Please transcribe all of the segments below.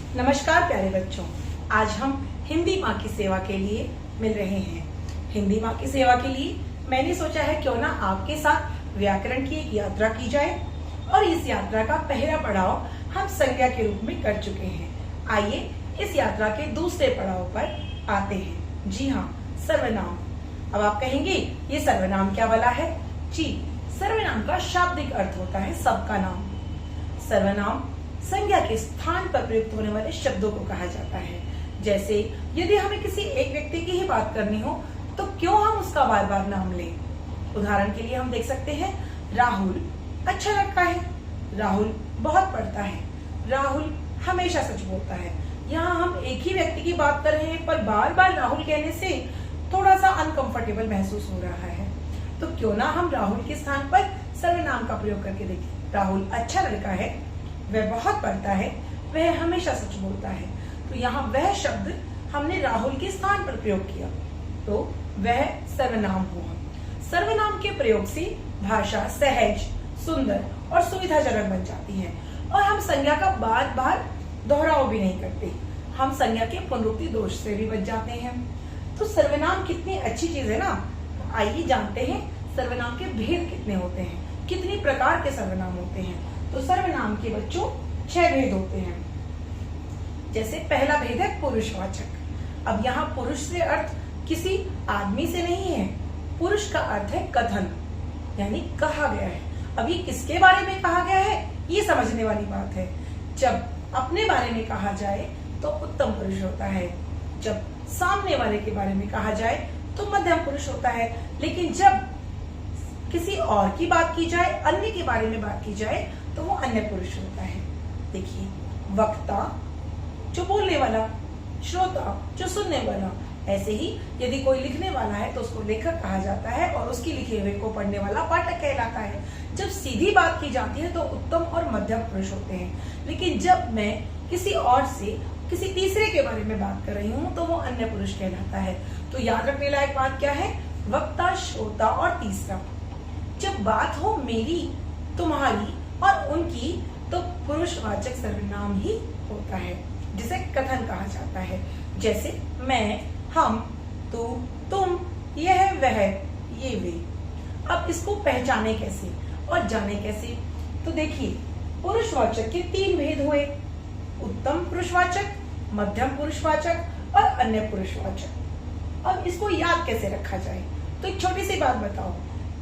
नमस्कार प्यारे बच्चों, आज हम हिंदी माँ की सेवा के लिए मिल रहे हैं। हिंदी माँ की सेवा के लिए मैंने सोचा है क्यों ना आपके साथ व्याकरण की एक यात्रा की जाए और इस यात्रा का पहला पड़ाव हम संज्ञा के रूप में कर चुके हैं। आइए इस यात्रा के दूसरे पड़ाव पर आते हैं। जी हाँ, सर्वनाम। अब आप कहेंगे ये सर्वनाम क्या वाला है? जी, सर्वनाम का शाब्दिक अर्थ होता है सबका नाम। सर्वनाम संज्ञा के स्थान पर प्रयुक्त होने वाले शब्दों को कहा जाता है। जैसे यदि हमें किसी एक व्यक्ति की ही बात करनी हो तो क्यों हम उसका बार बार नाम लें। उदाहरण के लिए हम देख सकते हैं, राहुल अच्छा लड़का है, राहुल बहुत पढ़ता है, राहुल हमेशा सच बोलता है। यहाँ हम एक ही व्यक्ति की बात कर रहे हैं पर बार बार राहुल कहने से थोड़ा सा अनकंफर्टेबल महसूस हो रहा है। तो क्यों ना हम राहुल के स्थान पर सर्वनाम का प्रयोग करके देखें। राहुल अच्छा लड़का है, वह बहुत पढ़ता है, वह हमेशा सच बोलता है। तो यहाँ वह शब्द हमने राहुल के स्थान पर प्रयोग किया तो वह सर्वनाम हुआ। सर्वनाम के प्रयोग से भाषा सहज, सुंदर और सुविधाजनक बन जाती है और हम संज्ञा का बार बार दोहराव भी नहीं करते। हम संज्ञा के पुनरुक्ति दोष से भी बच जाते हैं। तो सर्वनाम कितनी अच्छी चीज है ना। आइए जानते हैं सर्वनाम के भेद कितने होते हैं, कितनी प्रकार के सर्वनाम होते हैं। तो सर्वनाम के बच्चों 6 भेद होते हैं। जैसे पहला भेद है पुरुषवाचक। अब यहाँ पुरुष से अर्थ किसी आदमी से नहीं है। पुरुष का अर्थ है कथन, यानी कहा गया है। अब ये किसके बारे में कहा गया है ये समझने वाली बात है। जब अपने बारे में कहा जाए तो उत्तम पुरुष होता है, जब सामने वाले के बारे में कहा जाए तो मध्यम पुरुष होता है, लेकिन जब किसी और की बात की जाए, अन्य के बारे में बात की जाए तो वो अन्य पुरुष होता है। देखिए, वक्ता जो बोलने वाला, श्रोता जो सुनने वाला। ऐसे ही यदि कोई लिखने वाला है तो उसको लेखक कहा जाता है और उसकी लिखे हुए को पढ़ने वाला पाठक कहलाता है। जब सीधी बात की जाती है तो उत्तम और मध्यम पुरुष होते हैं, लेकिन जब मैं किसी और से किसी तीसरे के बारे में बात कर रही हूँ तो वो अन्य पुरुष कहलाता है। तो याद रखने लायक बात क्या है? वक्ता, श्रोता और तीसरा। जब बात हो मेरी, तुम्हारी और उनकी तो पुरुषवाचक सर्वनाम ही होता है, जिसे कथन कहा जाता है। जैसे मैं, हम, तू, तुम, यह, वह, ये, वे। अब इसको पहचाने कैसे और जाने कैसे? तो देखिए, पुरुषवाचक के 3 भेद हुए, उत्तम पुरुषवाचक, मध्यम पुरुषवाचक और अन्य पुरुषवाचक। अब इसको याद कैसे रखा जाए? तो एक छोटी सी बात बताओ।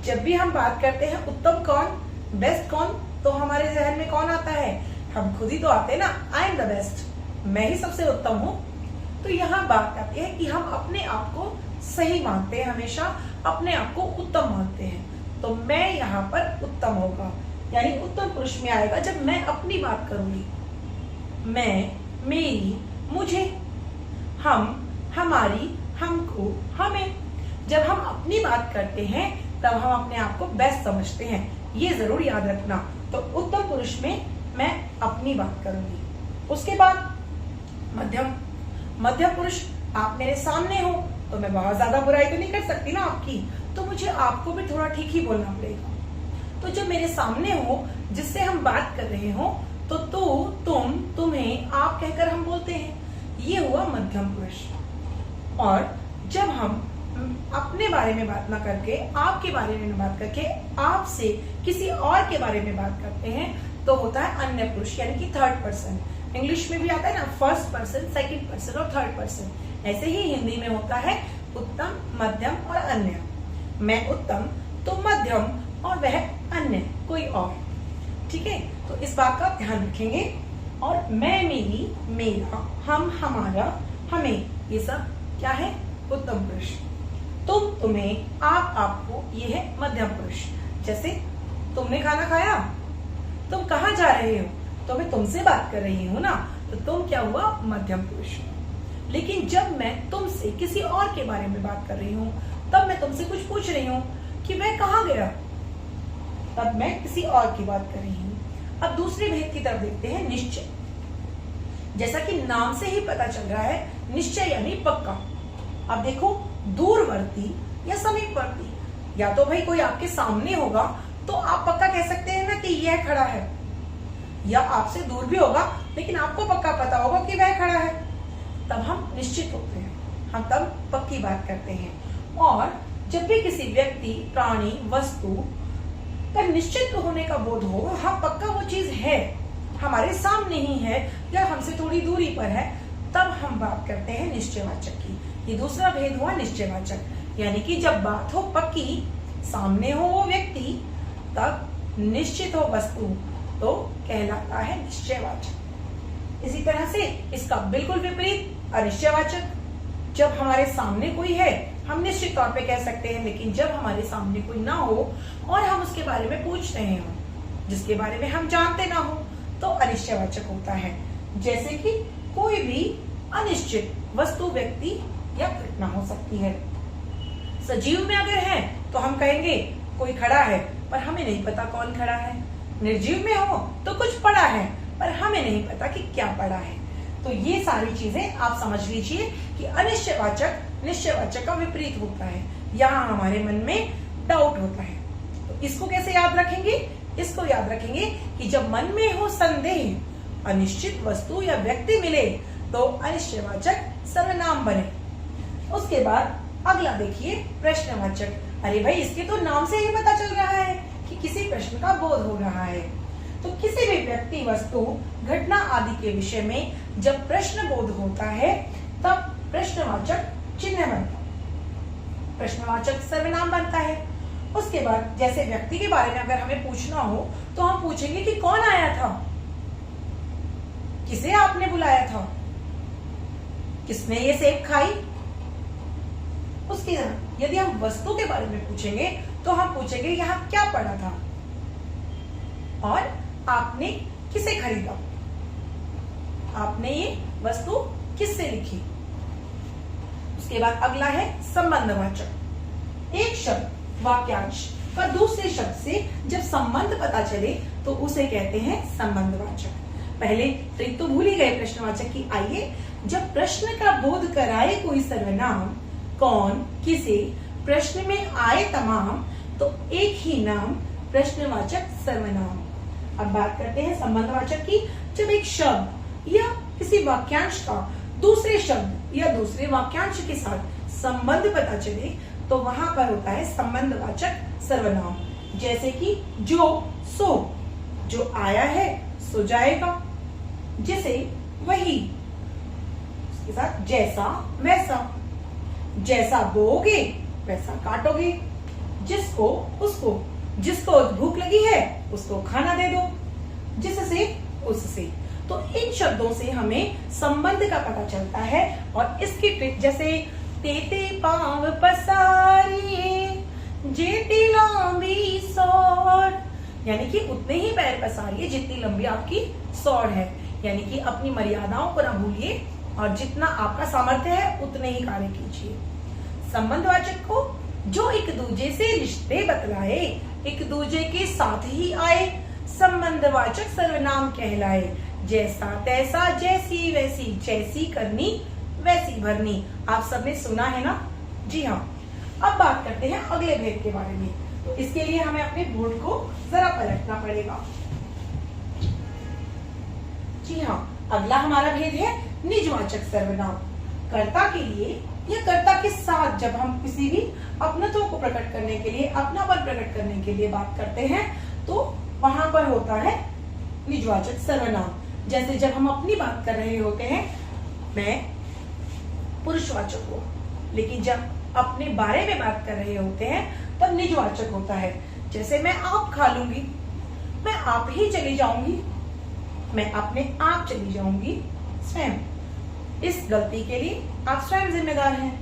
जब भी हम बात करते हैं उत्तम कौन, बेस्ट कौन, तो हमारे जहन में कौन आता है? हम खुद ही तो आते हैं ना, आई एम द बेस्ट, मैं ही सबसे उत्तम हूँ। तो यहाँ बात आती है कि हम अपने आप को सही मानते हैं, हमेशा अपने आप को उत्तम मानते हैं। तो मैं यहाँ पर उत्तम होगा, यानी उत्तम पुरुष में आएगा जब मैं अपनी बात करूंगी। मैं, मेरी, मुझे, हम, हमारी, हमको, हमें। जब हम अपनी बात करते हैं तब हम अपने आप को बेस्ट समझते हैं, ये जरूर याद रखना। तो उत्तम पुरुष में मैं अपनी बात करूंगी। उसके बाद मध्यम पुरुष, आप मेरे सामने हो तो मैं बहुत ज्यादा बुराई तो नहीं कर सकती ना आपकी, तो मुझे आपको भी थोड़ा ठीक ही बोलना पड़ेगा। तो जब मेरे सामने हो, जिससे हम बात कर रहे हो, तो तू, तुम, तुम्हें, आप कहकर हम बोलते हैं, ये हुआ मध्यम पुरुष। और जब हम अपने बारे में बात ना करके आपके बारे में बात करके आपसे किसी और के बारे में बात करते हैं तो होता है अन्य पुरुष, यानी कि थर्ड पर्सन। इंग्लिश में भी आता है ना, फर्स्ट पर्सन, सेकंड पर्सन और थर्ड पर्सन। ऐसे ही हिंदी में होता है उत्तम, मध्यम और अन्य। मैं उत्तम, तुम मध्यम और वह अन्य, कोई और। ठीक है, तो इस बात का ध्यान रखेंगे। और मैं, मेरी, मेरा, हम, हमारा, हमें, ये सब क्या है? उत्तम पुरुष। तुम, तुम्हें, आप, आपको, ये है मध्यम पुरुष। जैसे तुमने खाना खाया, तुम कहाँ जा रहे हो, तो मैं तुमसे बात कर रही हूँ ना, तो तुम क्या हुआ? मध्यम पुरुष। लेकिन जब मैं तुमसे किसी और के बारे में बात कर रही हूँ, तब मैं तुमसे कुछ पूछ रही हूँ कि वह कहाँ गया, तब मैं किसी और की बात कर रही हूँ। अब दूसरे भेद की तरफ देखते हैं, निश्चय। जैसा कि नाम से ही पता चल रहा है, निश्चय यानी पक्का। अब देखो, दूरवर्ती या समीपवर्ती, या तो भाई कोई आपके सामने होगा तो आप पक्का कह सकते हैं ना कि यह खड़ा है, या आपसे दूर भी होगा लेकिन आपको पक्का पता होगा कि वह खड़ा है, तब हम निश्चित होते हैं, हम तब पक्की बात करते हैं। और जब भी किसी व्यक्ति, प्राणी, वस्तु का निश्चित होने का बोध हो, हाँ पक्का वो चीज है, हमारे सामने ही है या हमसे थोड़ी दूरी पर है, तब हम बात करते हैं निश्चयवाचक की। ये दूसरा भेद हुआ निश्चयवाचक, यानी कि जब बात हो पक्की, सामने हो वो व्यक्ति, तब निश्चित हो वस्तु, तो कहलाता है निश्चयवाचक। इसी तरह से इसका बिल्कुल विपरीत अनिश्चयवाचक। जब हमारे सामने कोई है हम निश्चित तौर पे कह सकते हैं, लेकिन जब हमारे सामने कोई ना हो और हम उसके बारे में पूछ रहे हो, जिसके बारे में हम जानते ना हो, तो अनिश्चयवाचक होता है। जैसे कि कोई भी अनिश्चित वस्तु, व्यक्ति या घटना हो सकती है। सजीव में अगर है तो हम कहेंगे कोई खड़ा है पर हमें नहीं पता कौन खड़ा है। निर्जीव में हो तो कुछ पड़ा है पर हमें नहीं पता कि क्या पड़ा है। तो ये सारी चीजें आप समझ लीजिए कि अनिश्चयवाचक निश्चयवाचक का विपरीत होता है। यहाँ हमारे मन में डाउट होता है, तो इसको कैसे याद रखेंगे? इसको याद रखेंगे कि जब मन में हो संदेह, अनिश्चित वस्तु या व्यक्ति मिले तो अनिश्चयवाचक सर्वनाम बने। उसके बाद अगला देखिए प्रश्नवाचक। अरे भाई, इसके तो नाम से ही पता चल रहा है कि किसी प्रश्न का बोध हो रहा है। तो किसी भी व्यक्ति, वस्तु, घटना आदि के विषय में जब प्रश्न बोध होता है तब प्रश्नवाचक चिन्ह बनता है, प्रश्नवाचक सर्वनाम बनता है। उसके बाद जैसे व्यक्ति के बारे में अगर हमें पूछना हो तो हम पूछेंगे कि कौन आया था, किसे आपने बुलाया था, किसने ये सेब खाई। उसके यदि हम वस्तु के बारे में पूछेंगे तो हम पूछेंगे यहाँ क्या पड़ा था और आपने किसे खरीदा, आपने ये वस्तु किससे लिखी। उसके बाद अगला है संबंधवाचक। एक शब्द, वाक्यांश का दूसरे शब्द से जब संबंध पता चले तो उसे कहते हैं संबंधवाचक। पहले ट्रिक तो भूल ही गए प्रश्नवाचक की। आइए, जब प्रश्न का बोध कराए कोई सर्वनाम, कौन, किसे, प्रश्न में आए तमाम, तो एक ही नाम प्रश्नवाचक सर्वनाम। अब बात करते हैं संबंधवाचक की। जब एक शब्द या किसी वाक्यांश का दूसरे शब्द या दूसरे वाक्यांश के साथ संबंध पता चले तो वहां पर होता है संबंधवाचक सर्वनाम। जैसे कि जो, सो, जो आया है सो जाएगा, जिसे, वही, उसके साथ जैसा, वैसा, जैसा बोओगे वैसा काटोगे, जिसको, उसको, जिसको भूख लगी है उसको खाना दे दो, जिससे, उससे। तो इन शब्दों से हमें संबंध का पता चलता है। और इसकी ट्रिक जैसे तेते पांव पसारिए जेती लंबी सौड़, यानी कि उतने ही पैर पसारिए जितनी लंबी आपकी सौड़ है, यानी कि अपनी मर्यादाओं को ना भूलिए और जितना आपका सामर्थ्य है उतने ही कार्य कीजिए। संबंधवाचक को जो एक दूजे से रिश्ते बतलाए, एक दूजे के साथ ही आए, संबंधवाचक सर्वनाम कहलाए। जैसा तैसा, जैसी वैसी, जैसी करनी वैसी भरनी। आप सबने सुना है ना? जी हाँ। अब बात करते हैं अगले भेद के बारे में। तो इसके लिए हमें अपने बोर्ड को जरा पलटना पड़ेगा। जी हाँ, अगला हमारा भेद है निजवाचक सर्वनाम। कर्ता के लिए या कर्ता के साथ जब हम किसी भी अपनत्व को प्रकट करने के लिए, अपनापन प्रकट करने के लिए बात करते हैं तो वहां पर होता है निजवाचक सर्वनाम। जैसे जब हम अपनी बात कर रहे होते हैं, मैं पुरुषवाचक हुआ, लेकिन जब अपने बारे में बात कर रहे होते हैं तब निजवाचक होता है। जैसे मैं आप खा लूंगी, मैं आप ही चली जाऊंगी, मैं अपने आप चली जाऊंगी स्वयं। इस गलती के लिए आप स्वयं जिम्मेदार हैं,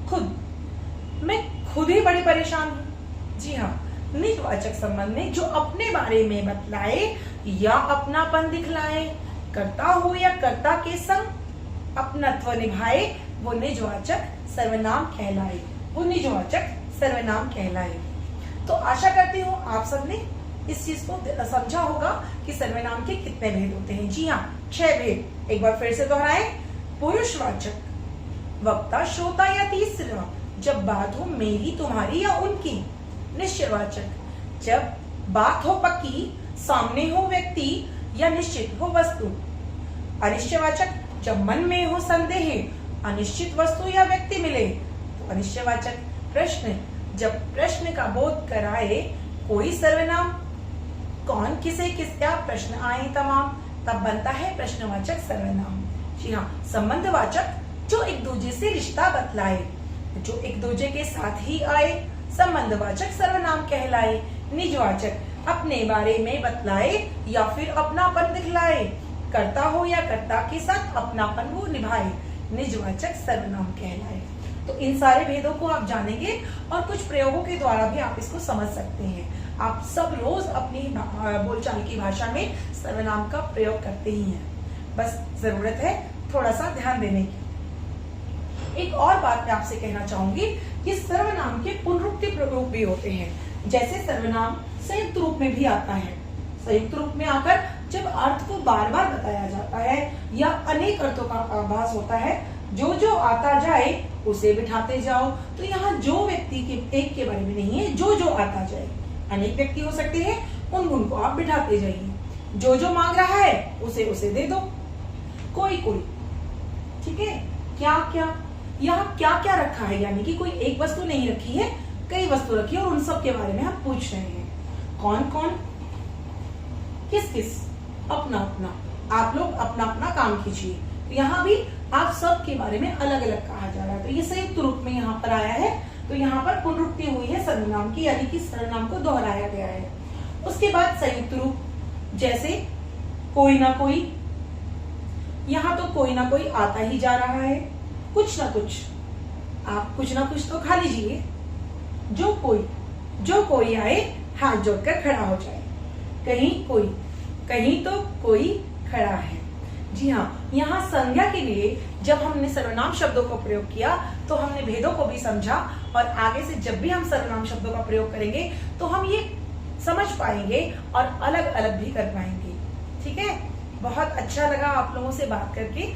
खुद। मैं खुद ही बड़ी परेशान हूं। जी हाँ, निजवाचक संबंध में जो अपने बारे में बतलाए या अपनापन दिखलाए, कर्ता हो या कर्ता के संग अपनत्व निभाए, वो निजवाचक सर्वनाम कहलाए, वो निजवाचक सर्वनाम कहलाए। तो आशा करती हूँ आप सबने इस चीज को समझा होगा कि सर्वनाम के कितने भेद होते हैं। जी हाँ, 6 भेद। एक बार फिर से दोहराए। पुरुषवाचक, वक्ता, श्रोता या तीसरा जब बात हो मेरी, तुम्हारी या उनकी। निश्चयवाचक, जब बात हो पक्की, सामने हो व्यक्ति या निश्चित हो वस्तु। अनिश्चयवाचक जब मन में हो संदेह, अनिश्चित वस्तु या व्यक्ति मिले। तो अनिश्चयवाचक प्रश्न जब प्रश्न का बोध कराए कोई सर्वनाम, कौन किसे किस क्या प्रश्न आए तमाम, तब बनता है प्रश्नवाचक सर्वनाम। जी हाँ, संबंधवाचक जो एक दूसरे से रिश्ता बतलाए, जो एक दूसरे के साथ ही आए, संबंधवाचक सर्वनाम कहलाए। निजवाचक अपने बारे में बतलाए या फिर अपनापन दिखलाए, कर्ता हो या कर्ता के साथ अपनापन वो निभाए, निजवाचक सर्वनाम कहलाए। तो इन सारे भेदों को आप जानेंगे और कुछ प्रयोगों के द्वारा भी आप इसको समझ सकते हैं। आप सब रोज अपनी बोलचाल की भाषा में सर्वनाम का प्रयोग करते ही हैं, बस जरूरत है थोड़ा सा ध्यान देने की। एक और बात मैं आपसे कहना चाहूंगी कि सर्वनाम के पुनरुक्ति प्रयोग भी होते हैं। जैसे सर्वनाम संयुक्त रूप में भी आता है। संयुक्त रूप में आकर जब अर्थ को बार बार बताया जाता है या अनेक अर्थों का आभास होता है, जो जो आता जाए उसे बिठाते जाओ। तो यहाँ जो व्यक्ति के एक के बारे में नहीं है, जो जो आता जाए। अनेक व्यक्ति हो सकते हैं, उनको आप बिठाते जाइए। जो जो मांग रहा है उसे उसे दे दो। कोई कोई, ठीक है। क्या क्या, यहाँ क्या क्या रखा है, यानी कि कोई एक वस्तु नहीं रखी है, कई वस्तु रखी है और उन सब के बारे में हम पूछ रहे हैं। कौन कौन, किस किस, अपना अपना, आप लोग अपना अपना काम कीजिए। तो यहाँ भी आप सब के बारे में अलग अलग कहा जा रहा है। तो ये संयुक्त रूप में यहाँ पर आया है, तो यहाँ पर पुनरुक्ति हुई है सर्वनाम की, यानी कि सर्वनाम को दोहराया गया है। उसके बाद संयुक्त रूप, जैसे कोई ना कोई, यहाँ तो कोई ना कोई आता ही जा रहा है। कुछ ना कुछ, आप कुछ ना कुछ तो खा लीजिए। जो कोई आए हाथ जोड़कर खड़ा हो जाए। कहीं कोई, कहीं तो कोई खड़ा है। जी हाँ, यहाँ संज्ञा के लिए जब हमने सर्वनाम शब्दों को प्रयोग किया तो हमने भेदों को भी समझा, और आगे से जब भी हम सर्वनाम शब्दों का प्रयोग करेंगे तो हम ये समझ पाएंगे और अलग अलग भी कर पाएंगे। ठीक है, बहुत अच्छा लगा आप लोगों से बात करके।